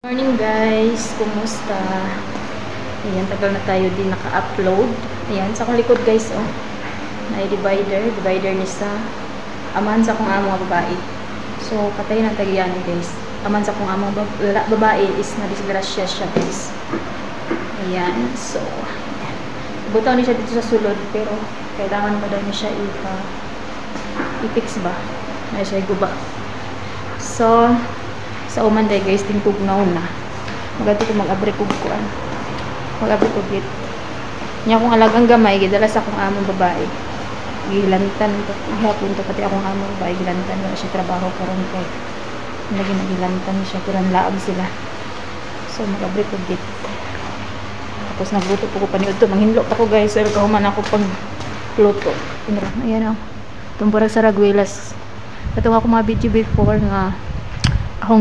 Morning guys, kumusta? Ayan, tagal na tayo din naka-upload. Ayan, sa akong likod guys, oh. May divider ni sa aman sa akong among babae. So, patay ng tagiyan guys. Aman sa akong among babae is na-disgrasya siya guys. Ayan, so butaw ni siya dito sa sulod, pero kailangan pa daw niya siya i-fix ba? May siya guba. So, sa umanday guys, tingtugnaw na. Magato ko mag-abri ko kuan. Mag-abri ko git. Nya akong alagang gamay, gidala sa akong among babae. Gilantan to, hapon to pati akong among babae gilantan wala siya trabaho karon kay. Lagi nagilantan siya kuran laag sila. So mag-abri ko git. Tapos nagluto po ko paniud to, manghinlo pa ko guys, pero kahuman ako pag luto. Inra, ayan oh. Tumburag sa Raguelas. Katong ako mga video before nga akong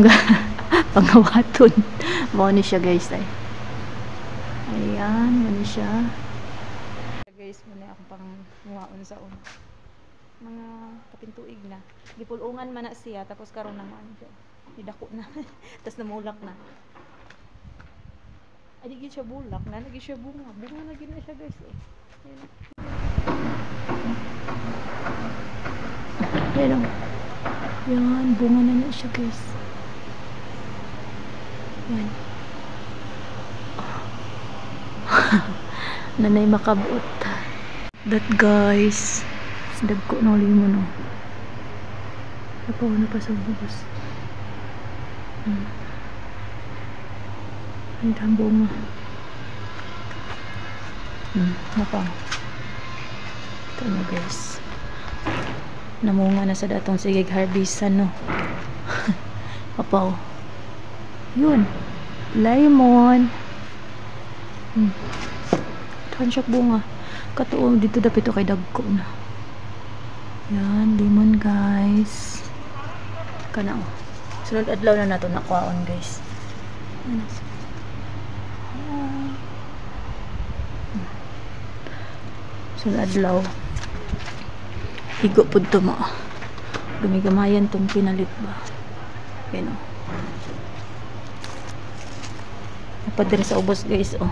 pangawaton. Mao ni siya guys ay. Ayan, mao ni siya. Guys, muna akong panguwaon sa mga kapintuig na. Gipulungan man na siya tapos karon na man siya. Nidako na. Tapos namulak na. Ay di siya bulak na, lagi siya bunga. Bunga na gid na siya guys. Ayan. Ayan. Yan, bunga na siya guys. Yan. Nanay makabot. That guys. Dagko na limon no. Napaw na pa sa bubos. Ang tambong. Napaw. Ito na guys. Namunga na sa datong sigig harbisan no. Napaw. Yun. Lemon. Ito siya bunga. Katuo dito dapat ito kay dagko na. Yan. Lemon guys. Kana o. Sunod adlaw na nato nakuhaon guys. Sunod adlaw. Higo po ito mo. Gumigamayan itong pinalit ba. Yan o. Napadiri sa ubos guys oh.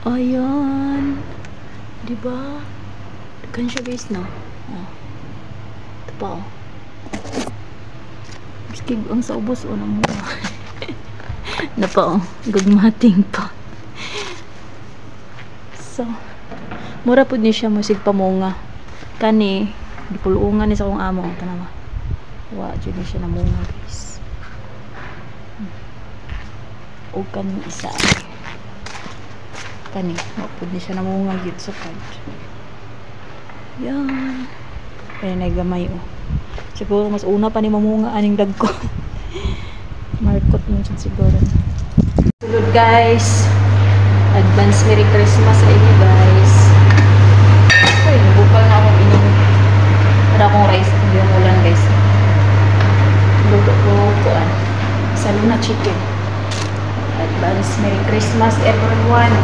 Ayan, diba? Kan siya guys no. Oh. Ito pa oh. Skig ang sa ubos oh nang mura. Na pa oh, gugmating pa. So, mura po niya siya masig pamunga. Kani, dipulungan ni sa akong amo. Tanawa. Wa, dyan siya namunga guys. O kani isa kani mapod ni siya namunga gid sa card. Yan ay naigamay oh. Siguro mas una pa ni mamunga aning dagko. Markot mo siya siguro. Sulod guys, advance Merry Christmas sa inyo guys. Ay nabukal na akong inom para akong rice hindi yung ulan guys. Luto ko kuan sa Luna chicken. Advance Merry Christmas everyone.